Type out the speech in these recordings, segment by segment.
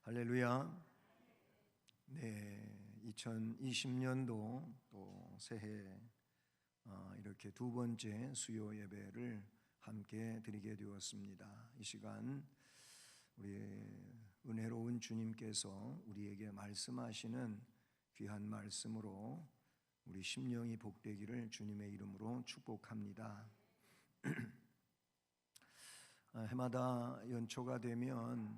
할렐루야. 네, 2020년도 또 새해 이렇게 두 번째 수요 예배를 함께 드리게 되었습니다. 이 시간 우리 은혜로운 주님께서 우리에게 말씀하시는 귀한 말씀으로 우리 심령이 복되기를 주님의 이름으로 축복합니다. 해마다 연초가 되면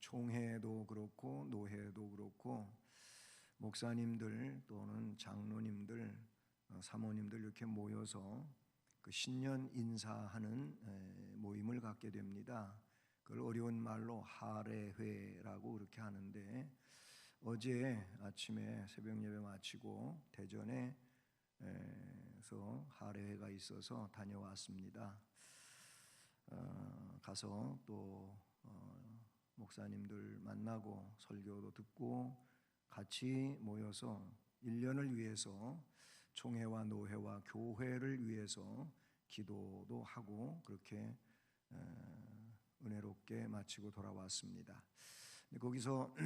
총회도 그렇고 노회도 그렇고 목사님들 또는 장로님들, 사모님들 이렇게 모여서 그 신년 인사하는 모임을 갖게 됩니다. 그걸 어려운 말로 하례회라고 그렇게 하는데, 어제 아침에 새벽 예배 마치고 대전에서 하례회가 있어서 다녀왔습니다. 가서 또 목사님들 만나고 설교도 듣고 같이 모여서 1년을 위해서 총회와 노회와 교회를 위해서 기도도 하고 그렇게 은혜롭게 마치고 돌아왔습니다. 거기서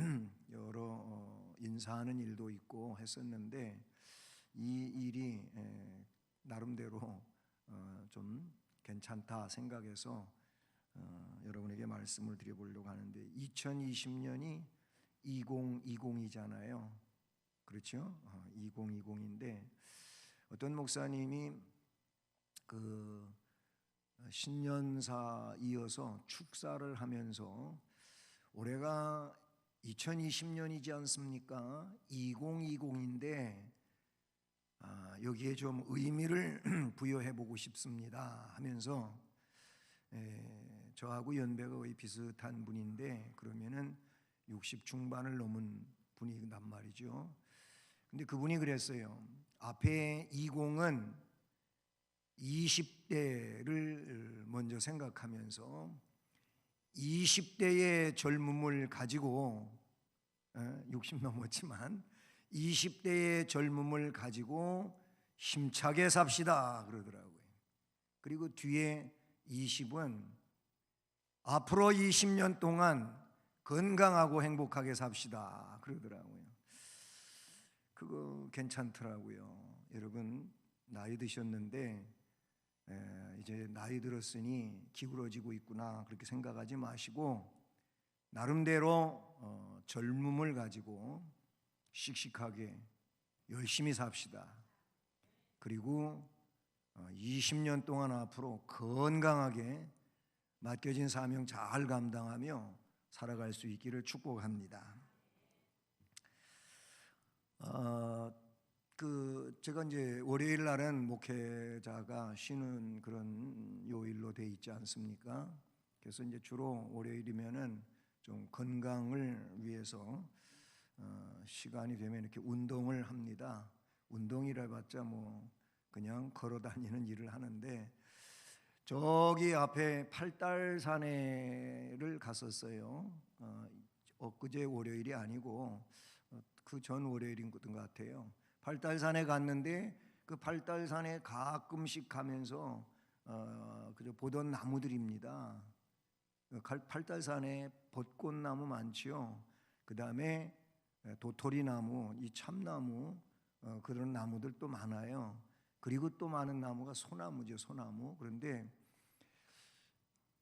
여러 인사하는 일도 있고 했었는데, 이 일이 나름대로 좀 괜찮다 생각해서 여러분에게 말씀을 드려보려고 하는데, 2020년이 2020이잖아요. 그렇죠? 2020인데 어떤 목사님이 그 신년사 이어서 축사를 하면서 올해가 2020년이지 않습니까? 2020인데 여기에 좀 의미를 부여해 보고 싶습니다 하면서, 저하고 연배가 거의 비슷한 분인데 그러면은 60 중반을 넘은 분이란 말이죠. 근데 그분이 그랬어요. 앞에 20은 20대를 먼저 생각하면서 20대의 젊음을 가지고, 60 넘었지만 20대의 젊음을 가지고 힘차게 삽시다 그러더라고요. 그리고 뒤에 20은 앞으로 20년 동안 건강하고 행복하게 삽시다 그러더라고요. 그거 괜찮더라고요. 여러분 나이 드셨는데 이제 나이 들었으니 기울어지고 있구나 그렇게 생각하지 마시고, 나름대로 젊음을 가지고 씩씩하게 열심히 삽시다. 그리고 20년 동안 앞으로 건강하게 맡겨진 사명 잘 감당하며 살아갈 수 있기를 축복합니다. 제가 이제 월요일 날은 목회자가 쉬는 그런 요일로 돼 있지 않습니까? 그래서 이제 주로 월요일이면은 좀 건강을 위해서 시간이 되면 이렇게 운동을 합니다. 운동이라 해봤자 뭐 그냥 걸어 다니는 일을 하는데, 저기 앞에 팔달산에를 갔었어요. 엊그제 월요일이 아니고 그 전 월요일인 것 같아요. 팔달산에 갔는데 그 팔달산에 가끔씩 가면서 그저 보던 나무들입니다. 팔달산에 벚꽃나무 많지요. 그 다음에 도토리나무, 이 참나무, 그런 나무들도 많아요. 그리고 또 많은 나무가 소나무죠, 소나무. 그런데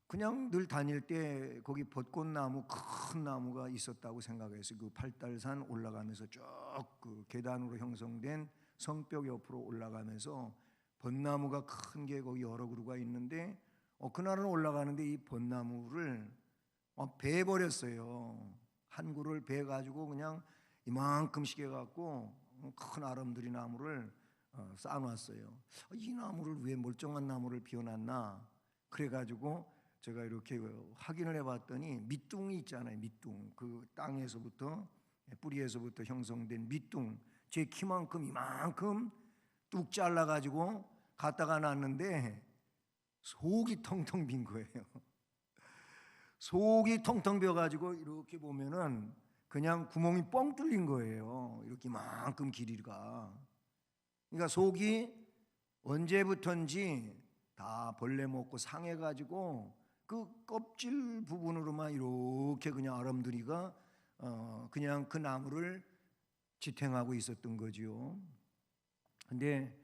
그냥 늘 다닐 때 거기 벚꽃나무 큰 나무가 있었다고 생각해서 그 팔달산 올라가면서 쭉 그 계단으로 형성된 성벽 옆으로 올라가면서 벚나무가 큰 게 거기 여러 그루가 있는데, 그날은 올라가는데 이 벚나무를 베어버렸어요. 한 그루를 베어가지고 그냥 이만큼씩 해갖고 큰 아름드리 나무를 쌓아놨어요. 이 나무를 왜 멀쩡한 나무를 비워놨나? 그래가지고 제가 이렇게 확인을 해봤더니 밑둥이 있잖아요. 밑둥, 그 땅에서부터 뿌리에서부터 형성된 밑둥, 제 키만큼 이만큼 뚝 잘라가지고 갖다가 놨는데 속이 텅텅 빈 거예요. 속이 텅텅 비어가지고 이렇게 보면은 그냥 구멍이 뻥 뚫린 거예요. 이렇게 이만큼 길이가. 그러니까 속이 언제부턴지 다 벌레 먹고 상해가지고 그 껍질 부분으로만 이렇게 그냥 아람들이가 그냥 그 나무를 지탱하고 있었던 거지요. 근데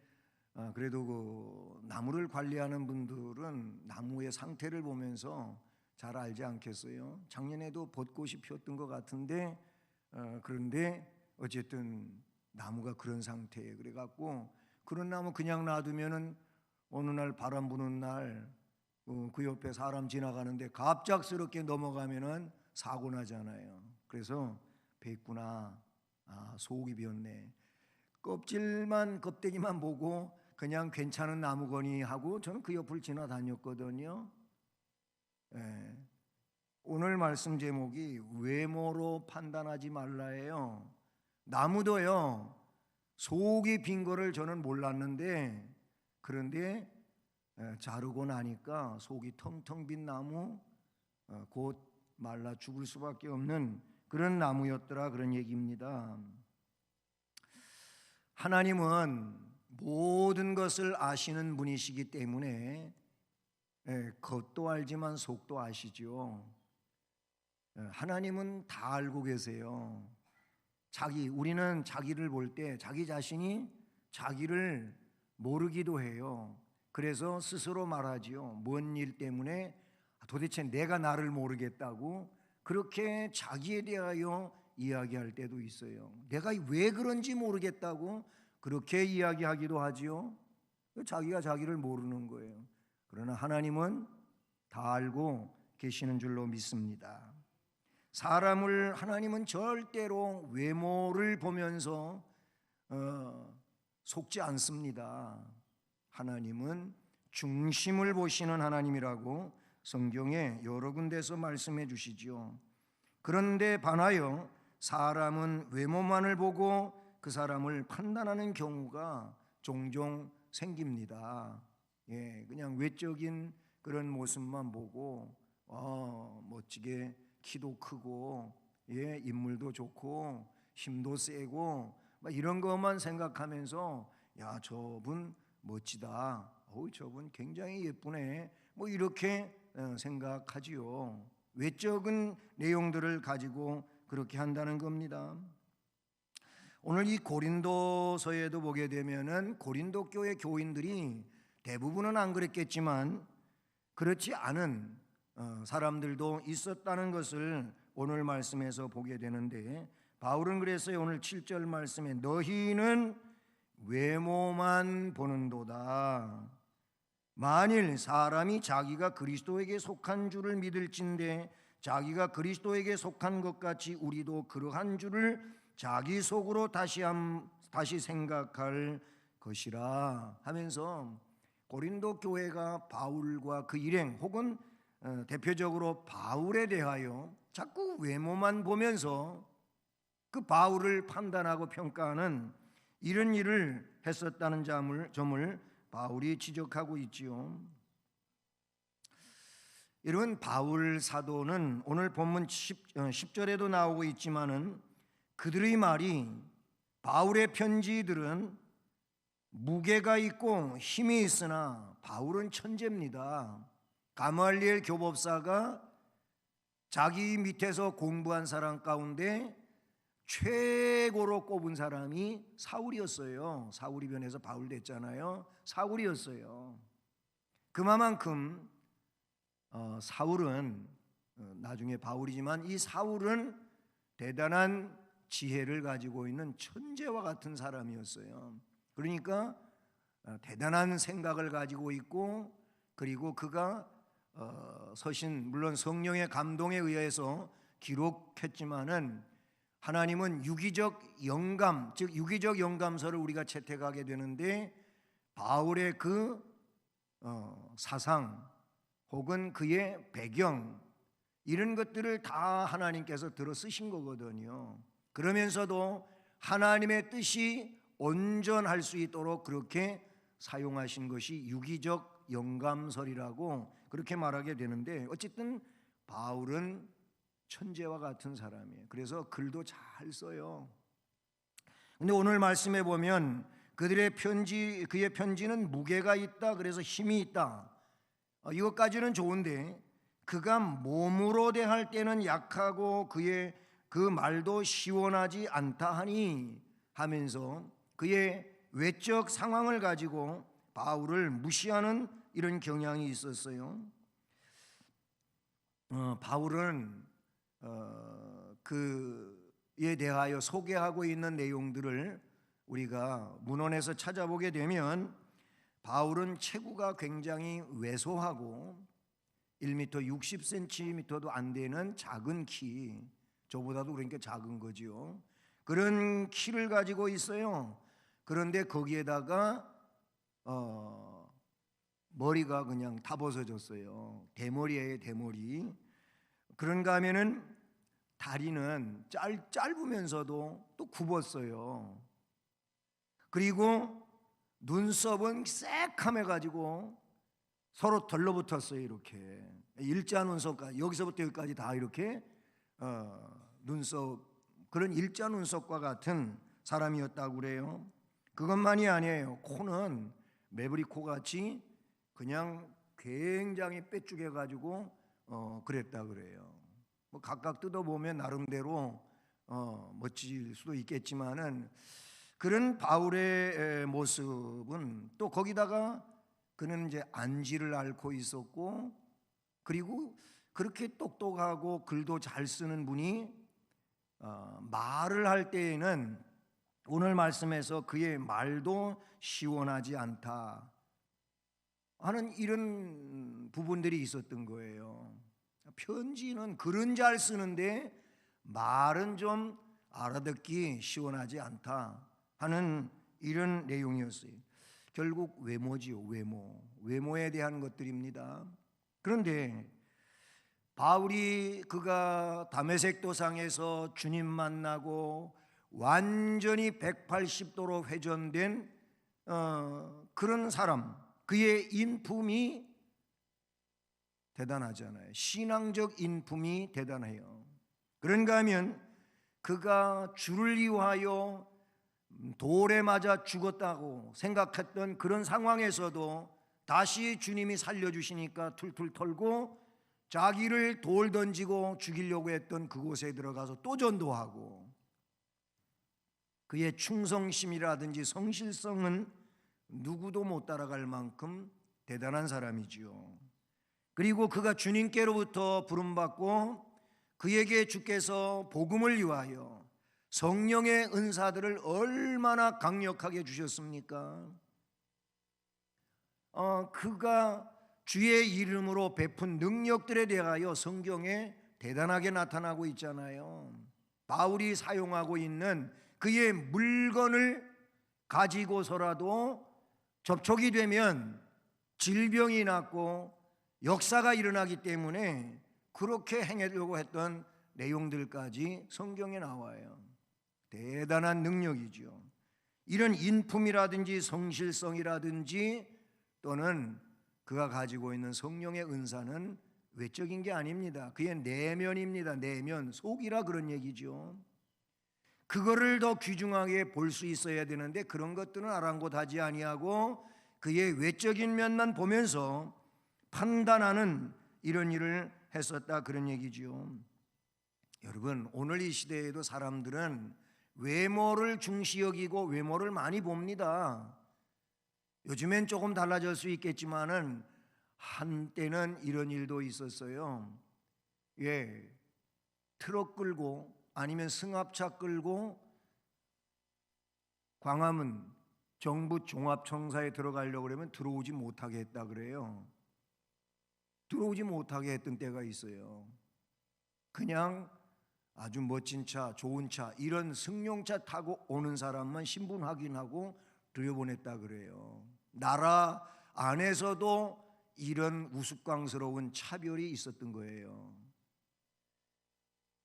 그래도 그 나무를 관리하는 분들은 나무의 상태를 보면서 잘 알지 않겠어요? 작년에도 벚꽃이 피었던 것 같은데 그런데 어쨌든 나무가 그런 상태에 그래갖고 그런 나무 그냥 놔두면은 어느 날 바람 부는 날 그 옆에 사람 지나가는데 갑작스럽게 넘어가면은 사고 나잖아요. 그래서 뱄구나, 속이 비었네. 껍데기만 보고 그냥 괜찮은 나무거니 하고 저는 그 옆을 지나다녔거든요. 예. 오늘 말씀 제목이 외모로 판단하지 말라예요. 나무도요, 속이 빈 거를 저는 몰랐는데, 그런데 자르고 나니까 속이 텅텅 빈 나무, 곧 말라 죽을 수밖에 없는 그런 나무였더라, 그런 얘기입니다. 하나님은 모든 것을 아시는 분이시기 때문에 겉도 알지만 속도 아시죠. 하나님은 다 알고 계세요. 우리는 자기를 볼 때 자기 자신이 자기를 모르기도 해요. 그래서 스스로 말하지요. 뭔 일 때문에 도대체 내가 나를 모르겠다고 그렇게 자기에 대하여 이야기할 때도 있어요. 내가 왜 그런지 모르겠다고 그렇게 이야기하기도 하지요. 자기가 자기를 모르는 거예요. 그러나 하나님은 다 알고 계시는 줄로 믿습니다. 하나님은 절대로 외모를 보면서 속지 않습니다. 하나님은 중심을 보시는 하나님이라고 성경에 여러 군데서 말씀해 주시죠. 그런데 반하여 사람은 외모만을 보고 그 사람을 판단하는 경우가 종종 생깁니다. 그냥 외적인 그런 모습만 보고 멋지게 키도 크고 인물도 좋고 힘도 세고 이런 것만 생각하면서 야, 저분 멋지다, 저분 굉장히 예쁘네, 이렇게 생각하지요. 외적인 내용들을 가지고 그렇게 한다는 겁니다. 오늘 이 고린도서에도 보게 되면은 고린도 교회 교인들이 대부분은 안 그랬겠지만 그렇지 않은 사람들도 있었다는 것을 오늘 말씀에서 보게 되는데, 바울은 그랬어요. 오늘 7절 말씀에 너희는 외모만 보는도다. 만일 사람이 자기가 그리스도에게 속한 줄을 믿을진대 자기가 그리스도에게 속한 것 같이 우리도 그러한 줄을 자기 속으로 다시 생각할 것이라 하면서 고린도 교회가 바울과 그 일행 혹은 대표적으로 바울에 대하여 자꾸 외모만 보면서 그 바울을 판단하고 평가하는 이런 일을 했었다는 점을 바울이 지적하고 있지요. 이런 바울 사도는 오늘 본문 10절에도 나오고 있지만은 그들의 말이, 바울의 편지들은 무게가 있고 힘이 있으나 바울은 천재입니다. 가말리엘 교법사가 자기 밑에서 공부한 사람 가운데 최고로 꼽은 사람이 사울이었어요. 사울이 변해서 바울 됐잖아요. 사울이었어요. 그만큼 사울은 나중에 바울이지만 이 사울은 대단한 지혜를 가지고 있는 천재와 같은 사람이었어요. 그러니까 대단한 생각을 가지고 있고, 그리고 그가 물론 성령의 감동에 의해서 기록했지만은 하나님은 유기적 영감, 즉 유기적 영감서를 우리가 채택하게 되는데 바울의 그 사상 혹은 그의 배경 이런 것들을 다 하나님께서 들어 쓰신 거거든요. 그러면서도 하나님의 뜻이 온전할 수 있도록 그렇게 사용하신 것이 유기적 영감설이라고 그렇게 말하게 되는데, 어쨌든 바울은 천재와 같은 사람이에요. 그래서 글도 잘 써요. 근데 오늘 말씀에 보면 그의 편지는 무게가 있다, 그래서 힘이 있다. 이것까지는 좋은데 그가 몸으로 대할 때는 약하고 그의 그 말도 시원하지 않다 하니 하면서 그의 외적 상황을 가지고 바울을 무시하는 이런 경향이 있었어요. 바울은 그에 대하여 소개하고 있는 내용들을 우리가 문헌에서 찾아보게 되면 바울은 체구가 굉장히 왜소하고 1m 60cm도 안 되는 작은 키, 저보다도 그러니까 작은 거지요. 그런 키를 가지고 있어요. 그런데 거기에다가 머리가 그냥 다 벗어졌어요. 대머리예요, 대머리. 그런가 하면은 다리는 짧으면서도 또 굽었어요. 그리고 눈썹은 새카매가지고 서로 덜러붙었어요. 이렇게 일자 눈썹까지, 여기서부터 여기까지 다 이렇게 눈썹, 그런 일자 눈썹과 같은 사람이었다고 그래요. 그것만이 아니에요. 코는 매부리 코같이 그냥 굉장히 빼쭉해가지고 그랬다 그래요. 뭐 각각 뜯어보면 나름대로 멋질 수도 있겠지만은 그런 바울의 모습은 또 거기다가 그는 이제 안지를 앓고 있었고, 그리고 그렇게 똑똑하고 글도 잘 쓰는 분이 말을 할 때에는 오늘 말씀에서 그의 말도 시원하지 않다 하는 이런 부분들이 있었던 거예요. 편지는 글은 잘 쓰는데 말은 좀 알아듣기 시원하지 않다 하는 이런 내용이었어요. 결국 외모지요. 외모에 대한 것들입니다. 그런데 바울이 그가 다메섹 도상에서 주님 만나고 완전히 180도로 회전된 그런 사람, 그의 인품이 대단하잖아요. 신앙적 인품이 대단해요. 그런가 하면 그가 주를 위하여 돌에 맞아 죽었다고 생각했던 그런 상황에서도 다시 주님이 살려주시니까 툴툴 털고 자기를 돌 던지고 죽이려고 했던 그곳에 들어가서 또 전도하고, 그의 충성심이라든지 성실성은 누구도 못 따라갈 만큼 대단한 사람이지요. 그리고 그가 주님께로부터 부름받고 그에게 주께서 복음을 위하여 성령의 은사들을 얼마나 강력하게 주셨습니까? 그가 주의 이름으로 베푼 능력들에 대하여 성경에 대단하게 나타나고 있잖아요. 바울이 사용하고 있는 그의 물건을 가지고서라도 접촉이 되면 질병이 낫고 역사가 일어나기 때문에 그렇게 행하려고 했던 내용들까지 성경에 나와요. 대단한 능력이죠. 이런 인품이라든지 성실성이라든지 또는 그가 가지고 있는 성령의 은사는 외적인 게 아닙니다. 그의 내면입니다. 내면, 속이라 그런 얘기죠. 그거를 더 귀중하게 볼 수 있어야 되는데 그런 것들은 아랑곳하지 아니하고 그의 외적인 면만 보면서 판단하는 이런 일을 했었다 그런 얘기죠. 여러분, 오늘 이 시대에도 사람들은 외모를 중시 여기고 외모를 많이 봅니다. 요즘엔 조금 달라질 수 있겠지만은 한때는 이런 일도 있었어요. 트럭 끌고 아니면 승합차 끌고 광화문 정부 종합청사에 들어가려고 그러면 들어오지 못하게 했다 그래요. 들어오지 못하게 했던 때가 있어요. 그냥 아주 멋진 차, 좋은 차, 이런 승용차 타고 오는 사람만 신분 확인하고 들여보냈다 그래요. 나라 안에서도 이런 우스꽝스러운 차별이 있었던 거예요.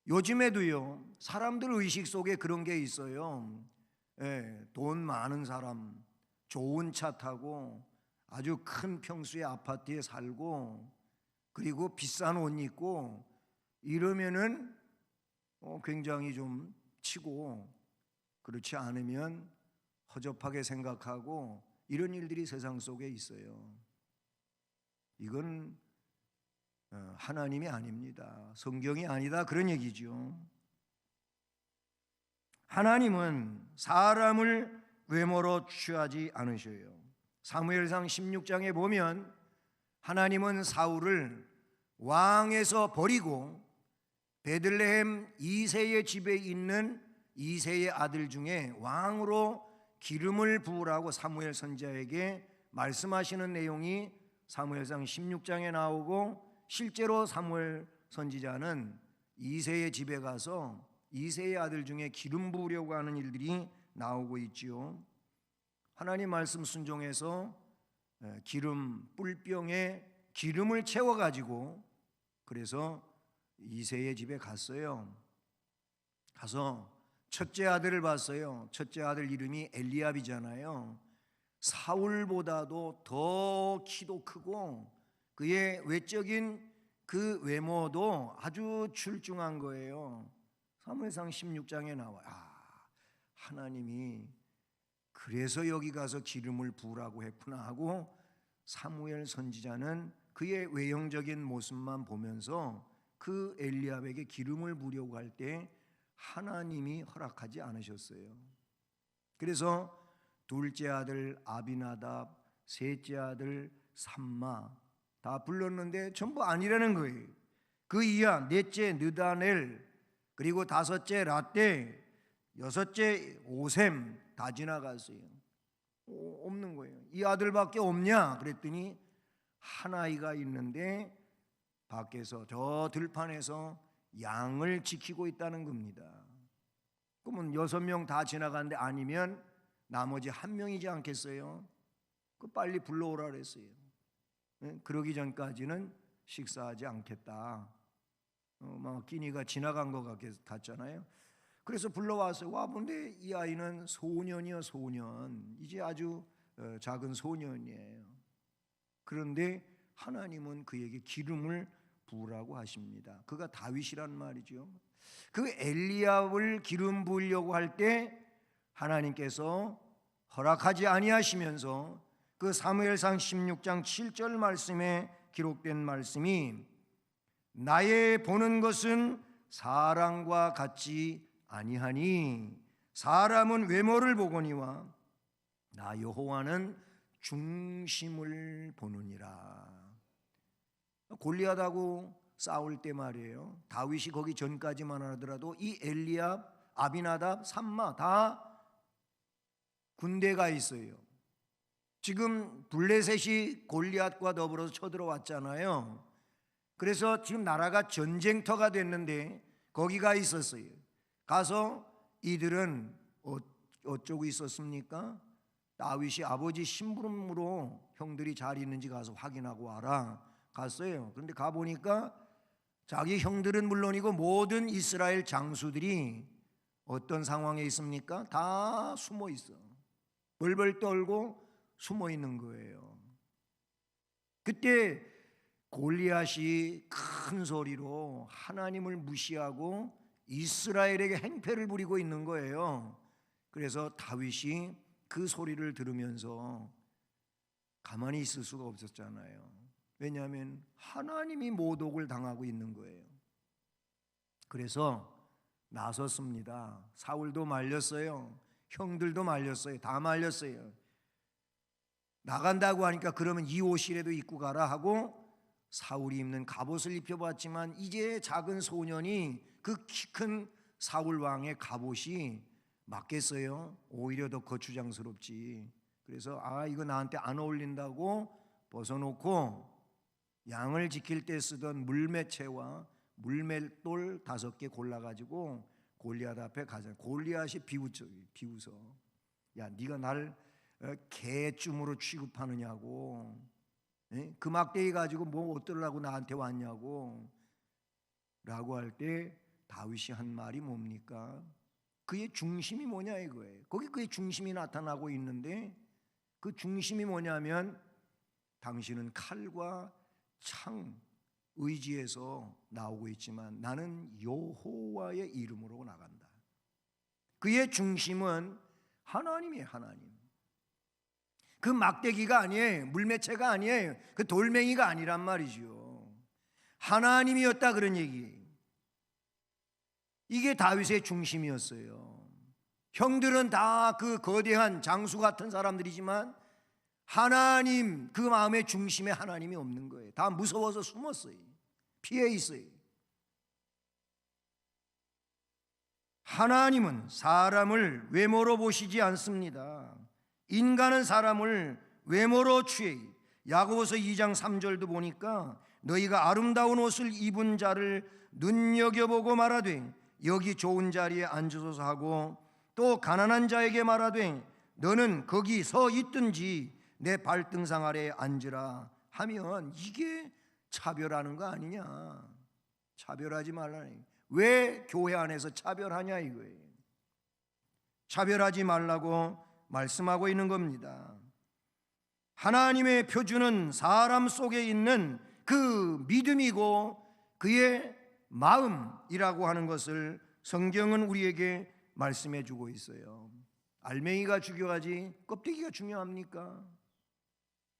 요즘에도요, 사람들 의식 속에 그런 게 있어요. 돈 많은 사람, 좋은 차 타고 아주 큰 평수의 아파트에 살고 그리고 비싼 옷 입고 이러면은 굉장히 좀 치고, 그렇지 않으면 허접하게 생각하고 이런 일들이 세상 속에 있어요. 이건 하나님이 아닙니다. 성경이 아니다, 그런 얘기죠. 하나님은 사람을 외모로 취하지 않으셔요. 사무엘상 16장에 보면 하나님은 사울을 왕에서 버리고 베들레헴 이새의 집에 있는 이새의 아들 중에 왕으로 기름을 부으라고 사무엘 선지자에게 말씀하시는 내용이 사무엘상 16장에 나오고, 실제로 사무엘 선지자는 이새의 집에 가서 이새의 아들 중에 기름 부으려고 하는 일들이 나오고 있지요. 하나님 말씀 순종해서 기름 뿔병에 기름을 채워 가지고 그래서 이새의 집에 갔어요. 가서 첫째 아들을 봤어요. 첫째 아들 이름이 엘리압이잖아요. 사울보다도 더 키도 크고 그의 외적인 그 외모도 아주 출중한 거예요. 사무엘상 16장에 나와요. 하나님이 그래서 여기 가서 기름을 부으라고 했구나 하고 사무엘 선지자는 그의 외형적인 모습만 보면서 그 엘리압에게 기름을 부으려고 할 때 하나님이 허락하지 않으셨어요. 그래서 둘째 아들 아비나답, 셋째 아들 삼마 다 불렀는데 전부 아니라는 거예요. 그 이하 넷째 느다넬, 그리고 다섯째 라떼, 여섯째 오셈 다 지나갔어요. 없는 거예요. 이 아들밖에 없냐 그랬더니 한 아이가 있는데 밖에서 저 들판에서 양을 지키고 있다는 겁니다. 그러면 6명 다 지나갔는데 아니면 나머지 한 명이지 않겠어요? 그 빨리 불러오라 그랬어요. 그러기 전까지는 식사하지 않겠다. 막 끼니가 지나간 것 같잖아요. 그래서 불러왔어요. 와 본데 이 아이는 소년이요, 소년. 이제 아주 작은 소년이에요. 그런데 하나님은 그에게 기름을 부으라고 하십니다. 그가 다윗이란 말이죠. 그 엘리압을 기름 부으려고 할 때 하나님께서 허락하지 아니하시면서 그 사무엘상 16장 7절 말씀에 기록된 말씀이 나의 보는 것은 사람과 같지 아니하니 사람은 외모를 보거니와 나 여호와는 중심을 보느니라. 골리앗하고 싸울 때 말이에요. 다윗이 거기 전까지만 하더라도 이 엘리압, 아비나답, 삼마 다 군대가 있어요. 지금 블레셋이 골리앗과 더불어서 쳐들어왔잖아요. 그래서 지금 나라가 전쟁터가 됐는데 거기가 있었어요. 가서 이들은 어쩌고 있었습니까? 다윗이 아버지 심부름으로 형들이 잘 있는지 가서 확인하고 와라 갔어요. 그런데 가보니까 자기 형들은 물론이고 모든 이스라엘 장수들이 어떤 상황에 있습니까? 다 숨어 있어. 벌벌 떨고 숨어 있는 거예요. 그때 골리앗이 큰 소리로 하나님을 무시하고 이스라엘에게 행패를 부리고 있는 거예요. 그래서 다윗이 그 소리를 들으면서 가만히 있을 수가 없었잖아요. 왜냐하면 하나님이 모독을 당하고 있는 거예요. 그래서 나섰습니다. 사울도 말렸어요. 형들도 말렸어요. 다 말렸어요. 나간다고 하니까 그러면 이 옷이라도 입고 가라 하고 사울이 입는 갑옷을 입혀봤지만 이제 작은 소년이 그 키 큰 사울 왕의 갑옷이 맞겠어요? 오히려 더 거추장스럽지. 그래서 이거 나한테 안 어울린다고 벗어놓고 양을 지킬 때 쓰던 물매채와 물맷돌 5개 골라가지고 골리앗 앞에 가자. 골리앗이 비웃어. 야, 네가 날 개쯤으로 취급하느냐고. 그 막대기 가지고 뭐 어쩌려고 나한테 왔냐고 라고 할 때 다윗이 한 말이 뭡니까? 그의 중심이 뭐냐 이거예요. 거기 그의 중심이 나타나고 있는데 그 중심이 뭐냐면 당신은 칼과 창 의지에서 나오고 있지만 나는 여호와의 이름으로 나간다. 그의 중심은 하나님이에요. 하나님. 그 막대기가 아니에요. 물매채가 아니에요. 그 돌멩이가 아니란 말이죠. 하나님이었다 그런 얘기예요. 이게 다윗의 중심이었어요. 형들은 다 그 거대한 장수 같은 사람들이지만 하나님, 그 마음의 중심에 하나님이 없는 거예요. 다 무서워서 숨었어요. 피해 있어요. 하나님은 사람을 외모로 보시지 않습니다. 인간은 사람을 외모로 취해. 야고보서 2장 3절도 보니까 너희가 아름다운 옷을 입은 자를 눈여겨보고 말하되 여기 좋은 자리에 앉으소서 하고, 또 가난한 자에게 말하되 너는 거기 서 있든지 내 발등상 아래에 앉으라 하면 이게 차별하는 거 아니냐. 차별하지 말라니. 왜 교회 안에서 차별하냐 이거예요. 차별하지 말라고 말씀하고 있는 겁니다. 하나님의 표준은 사람 속에 있는 그 믿음이고 그의 마음이라고 하는 것을 성경은 우리에게 말씀해 주고 있어요. 알맹이가 중요하지 껍데기가 중요합니까?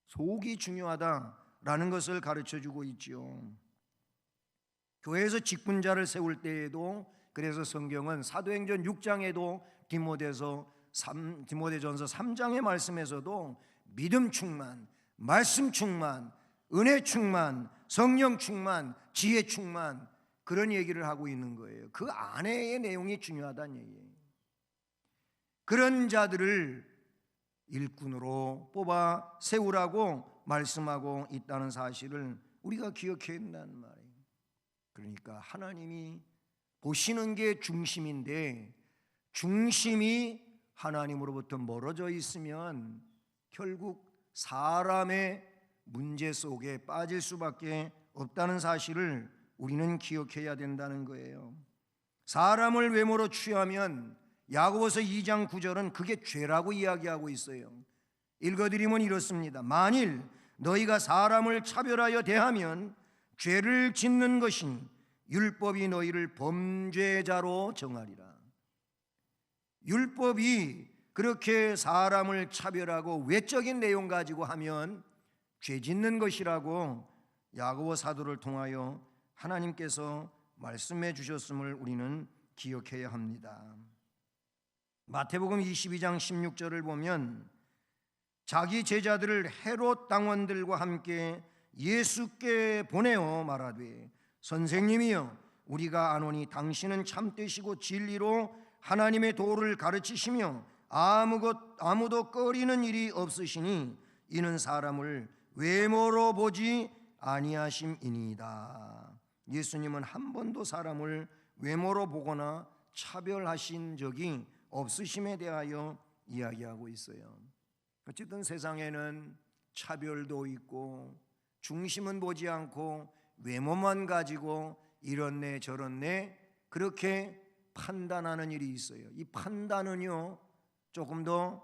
속이 중요하다라는 것을 가르쳐 주고 있지요. 교회에서 직분자를 세울 때에도, 그래서 성경은 사도행전 6장에도 디모데전서 3장의 말씀에서도 믿음 충만, 말씀 충만, 은혜 충만, 성령 충만, 지혜 충만, 그런 얘기를 하고 있는 거예요. 그 안에의 내용이 중요하다는 얘기예요. 그런 자들을 일꾼으로 뽑아 세우라고 말씀하고 있다는 사실을 우리가 기억해야 한다는 말이에요. 그러니까 하나님이 보시는 게 중심인데, 중심이 하나님으로부터 멀어져 있으면 결국 사람의 문제 속에 빠질 수밖에 없다는 사실을 우리는 기억해야 된다는 거예요. 사람을 외모로 취하면 야고보서 2장 9절은 그게 죄라고 이야기하고 있어요. 읽어드리면 이렇습니다. 만일 너희가 사람을 차별하여 대하면 죄를 짓는 것인 율법이 너희를 범죄자로 정하리라. 율법이 그렇게 사람을 차별하고 외적인 내용 가지고 하면 죄 짓는 것이라고 야고보 사도를 통하여 하나님께서 말씀해 주셨음을 우리는 기억해야 합니다. 마태복음 22장 16절을 보면 자기 제자들을 헤롯 당원들과 함께 예수께 보내어 말하되 선생님이여 우리가 아노니 당신은 참되시고 진리로 하나님의 도를 가르치시며 아무도 꺼리는 일이 없으시니 이는 사람을 외모로 보지 아니하심이니이다. 예수님은 한 번도 사람을 외모로 보거나 차별하신 적이 없으심에 대하여 이야기하고 있어요. 어쨌든 세상에는 차별도 있고 중심은 보지 않고 외모만 가지고 이렇네 저렇네 그렇게 판단하는 일이 있어요. 이 판단은요 조금 더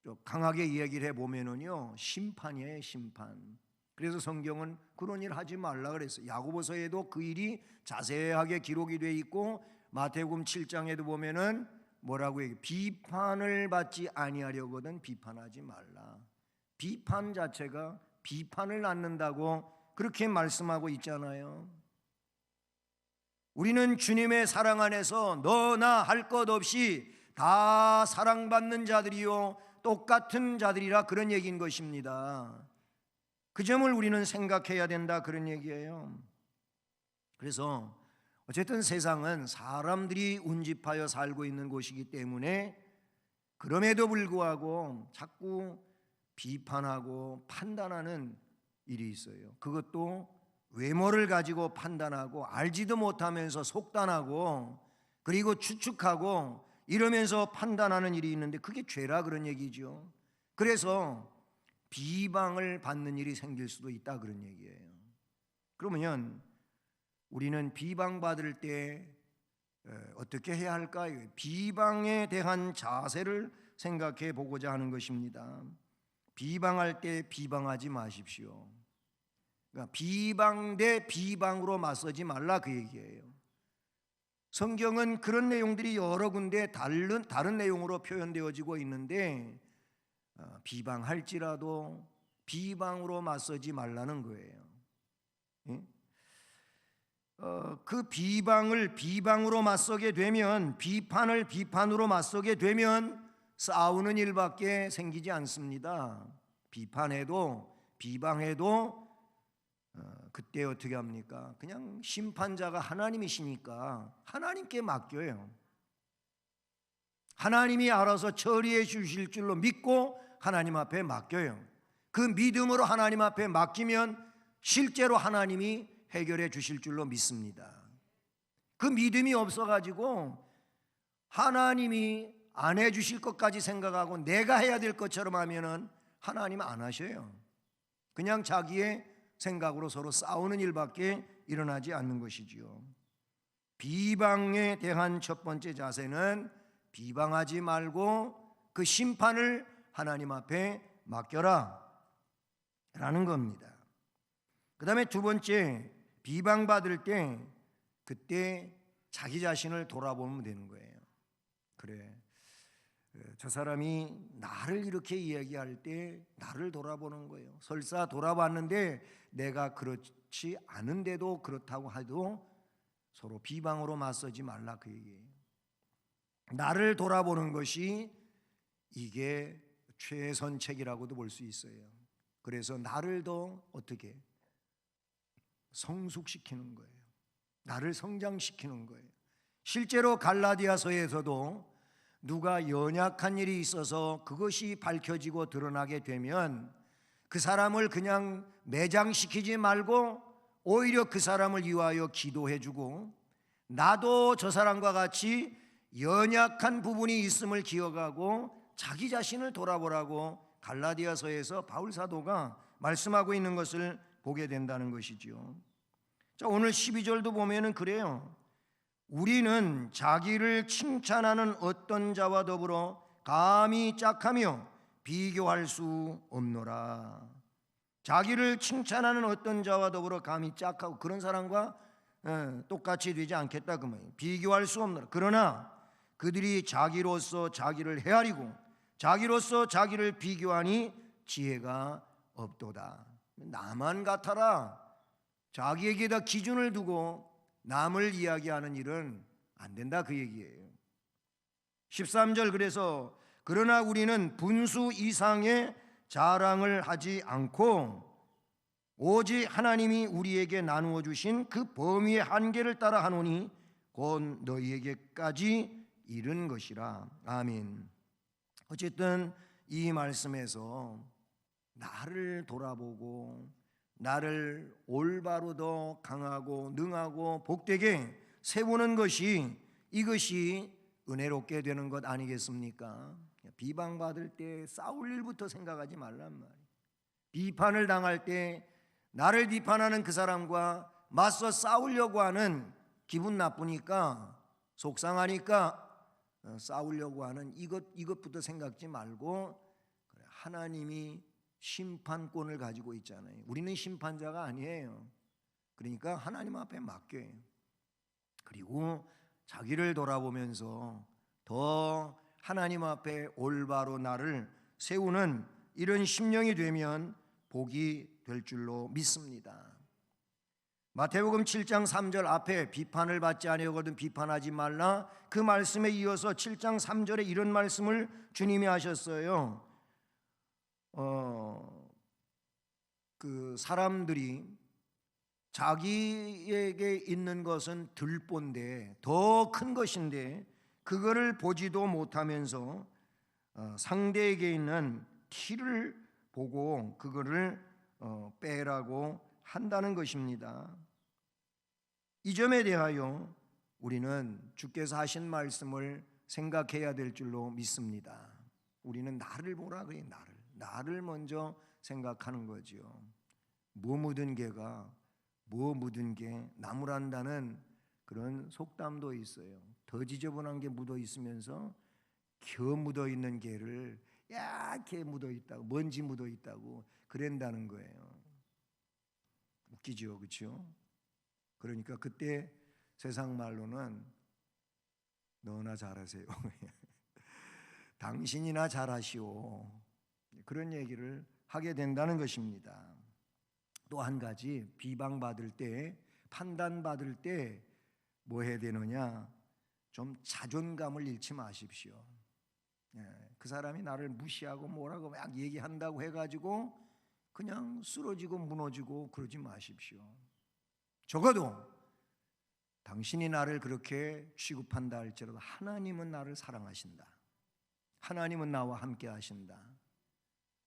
좀 강하게 이야기를 해보면은요 심판이에요, 심판. 그래서 성경은 그런 일 하지 말라 그랬어요. 야고보서에도 그 일이 자세하게 기록이 돼 있고 마태복음 7장에도 보면은 뭐라고 얘기해요? 비판을 받지 아니하려거든 비판하지 말라. 비판 자체가 비판을 낳는다고 그렇게 말씀하고 있잖아요. 우리는 주님의 사랑 안에서 너나 할 것 없이 다 사랑받는 자들이요 똑같은 자들이라 그런 얘기인 것입니다. 그 점을 우리는 생각해야 된다 그런 얘기예요. 그래서 어쨌든 세상은 사람들이 운집하여 살고 있는 곳이기 때문에 그럼에도 불구하고 자꾸 비판하고 판단하는 일이 있어요. 그것도 외모를 가지고 판단하고 알지도 못하면서 속단하고 그리고 추측하고 이러면서 판단하는 일이 있는데 그게 죄라 그런 얘기죠. 그래서 비방을 받는 일이 생길 수도 있다 그런 얘기예요. 그러면 우리는 비방받을 때 어떻게 해야 할까요? 비방에 대한 자세를 생각해 보고자 하는 것입니다. 비방할 때 비방하지 마십시오. 그러니까 비방 대 비방으로 맞서지 말라 그 얘기예요. 성경은 그런 내용들이 여러 군데 다른 내용으로 표현되어지고 있는데 비방할지라도 비방으로 맞서지 말라는 거예요. 예? 그 비방을 비방으로 맞서게 되면, 비판을 비판으로 맞서게 되면 싸우는 일밖에 생기지 않습니다. 비판해도 비방해도 그때 어떻게 합니까? 그냥 심판자가 하나님이시니까 하나님께 맡겨요. 하나님이 알아서 처리해 주실 줄로 믿고 하나님 앞에 맡겨요. 그 믿음으로 하나님 앞에 맡기면 실제로 하나님이 해결해 주실 줄로 믿습니다. 그 믿음이 없어가지고 하나님이 안 해주실 것까지 생각하고 내가 해야 될 것처럼 하면은 하나님 안 하셔요. 그냥 자기의 생각으로 서로 싸우는 일밖에 일어나지 않는 것이지요. 비방에 대한 첫 번째 자세는 비방하지 말고 그 심판을 하나님 앞에 맡겨라 라는 겁니다. 그 다음에 두 번째, 비방받을 때 그때 자기 자신을 돌아보면 되는 거예요. 그래, 저 사람이 나를 이렇게 이야기할 때 나를 돌아보는 거예요. 설사 돌아봤는데 내가 그렇지 않은데도 그렇다고 해도 서로 비방으로 맞서지 말라, 그 얘기예요. 나를 돌아보는 것이 이게 최선책이라고도 볼 수 있어요. 그래서 나를 더 어떻게 성숙시키는 거예요. 나를 성장시키는 거예요. 실제로 갈라디아서에서도 누가 연약한 일이 있어서 그것이 밝혀지고 드러나게 되면 그 사람을 그냥 매장시키지 말고 오히려 그 사람을 위하여 기도해주고, 나도 저 사람과 같이 연약한 부분이 있음을 기억하고 자기 자신을 돌아보라고 갈라디아서에서 바울 사도가 말씀하고 있는 것을 보게 된다는 것이죠. 자, 오늘 12절도 보면은 그래요. 우리는 자기를 칭찬하는 어떤 자와 더불어 감히 짝하며 비교할 수 없노라. 자기를 칭찬하는 어떤 자와 더불어 감히 짝하고, 그런 사람과 똑같이 되지 않겠다 그 말이에요. 비교할 수 없노라. 그러나 그들이 자기로서 자기를 헤아리고 자기로서 자기를 비교하니 지혜가 없도다. 나만 같아라. 자기에게다 기준을 두고 남을 이야기하는 일은 안 된다, 그 얘기예요. 13절, 그래서 그러나 우리는 분수 이상의 자랑을 하지 않고 오직 하나님이 우리에게 나누어 주신 그 범위의 한계를 따라 하노니 곧 너희에게까지 이른 것이라. 아멘. 어쨌든 이 말씀에서 나를 돌아보고 나를 올바로 더 강하고 능하고 복되게 세우는 것이, 이것이 은혜롭게 되는 것 아니겠습니까? 비방받을 때 싸울 일부터 생각하지 말란 말이에요. 비판을 당할 때 나를 비판하는 그 사람과 맞서 싸우려고 하는, 기분 나쁘니까 속상하니까 싸우려고 하는 이것부터 생각지 말고, 하나님이 심판권을 가지고 있잖아요. 우리는 심판자가 아니에요. 그러니까 하나님 앞에 맡겨요. 그리고 자기를 돌아보면서 더 하나님 앞에 올바로 나를 세우는 이런 심령이 되면 복이 될 줄로 믿습니다. 마태복음 7장 3절 앞에 비판을 받지 아니하거든 비판하지 말라, 그 말씀에 이어서 7장 3절에 이런 말씀을 주님이 하셨어요. 그 사람들이 자기에게 있는 것은 들본데 더 큰 것인데 그거를 보지도 못하면서 상대에게 있는 티를 보고 그거를 빼라고 한다는 것입니다. 이 점에 대하여 우리는 주께서 하신 말씀을 생각해야 될 줄로 믿습니다. 우리는 나를 보라 그래. 나를 먼저 생각하는 거죠. 뭐 묻은 개가 뭐 묻은 게 나무란다는 그런 속담도 있어요. 더 지저분한 게 묻어 있으면서 겨 묻어 있는 개를 약게 묻어 있다고, 먼지 묻어 있다고 그런다는 거예요. 웃기죠, 그렇죠? 그러니까 그때 세상 말로는 너나 잘하세요. 당신이나 잘하시오. 그런 얘기를 하게 된다는 것입니다. 또 한 가지, 비방받을 때, 판단받을 때 뭐 해야 되느냐? 좀 자존감을 잃지 마십시오. 그 사람이 나를 무시하고 뭐라고 막 얘기한다고 해가지고 그냥 쓰러지고 무너지고 그러지 마십시오. 적어도 당신이 나를 그렇게 취급한다 할지라도 하나님은 나를 사랑하신다. 하나님은 나와 함께 하신다.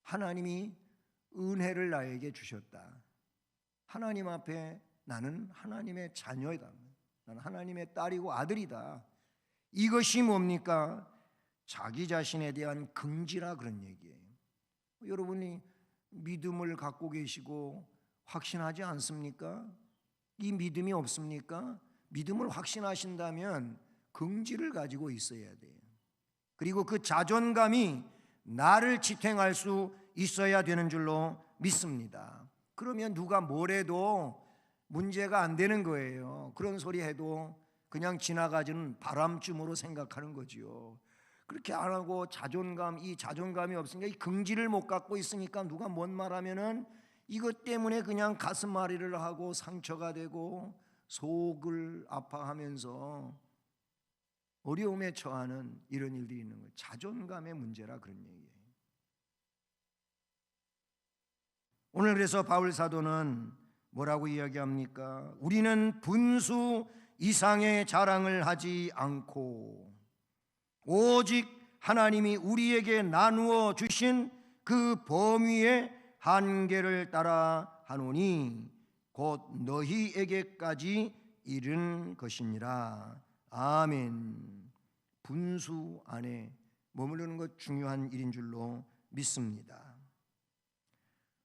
하나님이 은혜를 나에게 주셨다. 하나님 앞에 나는 하나님의 자녀이다. 나는 하나님의 딸이고 아들이다. 이것이 뭡니까? 자기 자신에 대한 긍지라 그런 얘기예요. 여러분이 믿음을 갖고 계시고 확신하지 않습니까? 이 믿음이 없습니까? 믿음을 확신하신다면 긍지를 가지고 있어야 돼요. 그리고 그 자존감이 나를 지탱할 수 있어야 되는 줄로 믿습니다. 그러면 누가 뭐래도 문제가 안 되는 거예요. 그런 소리 해도 그냥 지나가지는 바람쯤으로 생각하는 거지요. 그렇게 안 하고 이 자존감이 없으니까 이 긍지를 못 갖고 있으니까 누가 뭔 말하면은 이것 때문에 그냥 가슴앓이를 하고 상처가 되고 속을 아파하면서 어려움에 처하는 이런 일들이 있는 거예요. 자존감의 문제라 그런 얘기예요. 오늘 그래서 바울 사도는 뭐라고 이야기합니까? 우리는 분수 이상의 자랑을 하지 않고 오직 하나님이 우리에게 나누어 주신 그 범위의 한계를 따라 하노니 곧 너희에게까지 이른 것이니라. 아멘. 분수 안에 머무르는 것 중요한 일인 줄로 믿습니다.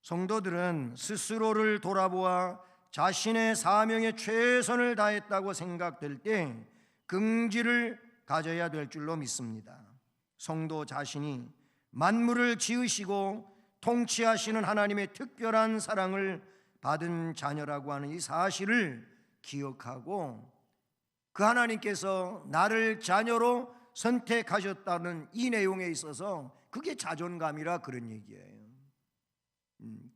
성도들은 스스로를 돌아보아 자신의 사명에 최선을 다했다고 생각될 때 긍지를 가져야 될 줄로 믿습니다. 성도 자신이 만물을 지으시고 통치하시는 하나님의 특별한 사랑을 받은 자녀라고 하는 이 사실을 기억하고 그 하나님께서 나를 자녀로 선택하셨다는 이 내용에 있어서 그게 자존감이라 그런 얘기예요.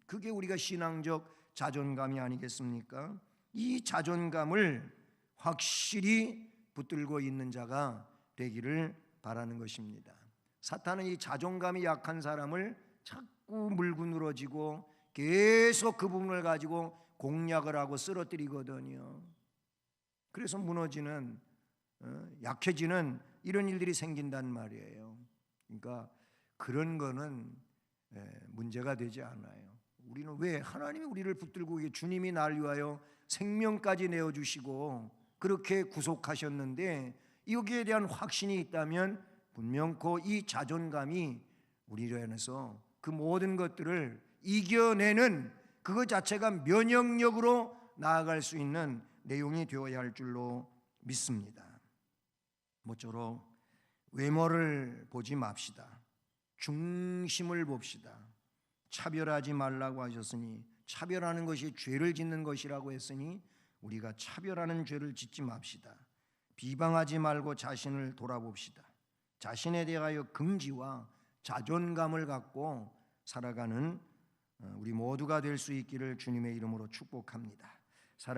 그게 우리가 신앙적 자존감이 아니겠습니까? 이 자존감을 확실히 붙들고 있는 자가 되기를 바라는 것입니다. 사탄은 이 자존감이 약한 사람을 자꾸 물고 늘어지고 계속 그 부분을 가지고 공략을 하고 쓰러뜨리거든요. 그래서 무너지는 약해지는 이런 일들이 생긴단 말이에요. 그러니까 그런 거는 문제가 되지 않아요. 우리는 왜 하나님이 우리를 붙들고 주님이 날 위하여 생명까지 내어주시고 그렇게 구속하셨는데 여기에 대한 확신이 있다면 분명코 이 자존감이 우리로 인해서 그 모든 것들을 이겨내는 그것 자체가 면역력으로 나아갈 수 있는 내용이 되어야 할 줄로 믿습니다. 모쪼록 외모를 보지 맙시다. 중심을 봅시다. 차별하지 말라고 하셨으니 차별하는 것이 죄를 짓는 것이라고 했으니 우리가 차별하는 죄를 짓지 맙시다. 비방하지 말고 자신을 돌아봅시다. 자신에 대하여 긍지와 자존감을 갖고 살아가는 우리 모두가 될 수 있기를 주님의 이름으로 축복합니다.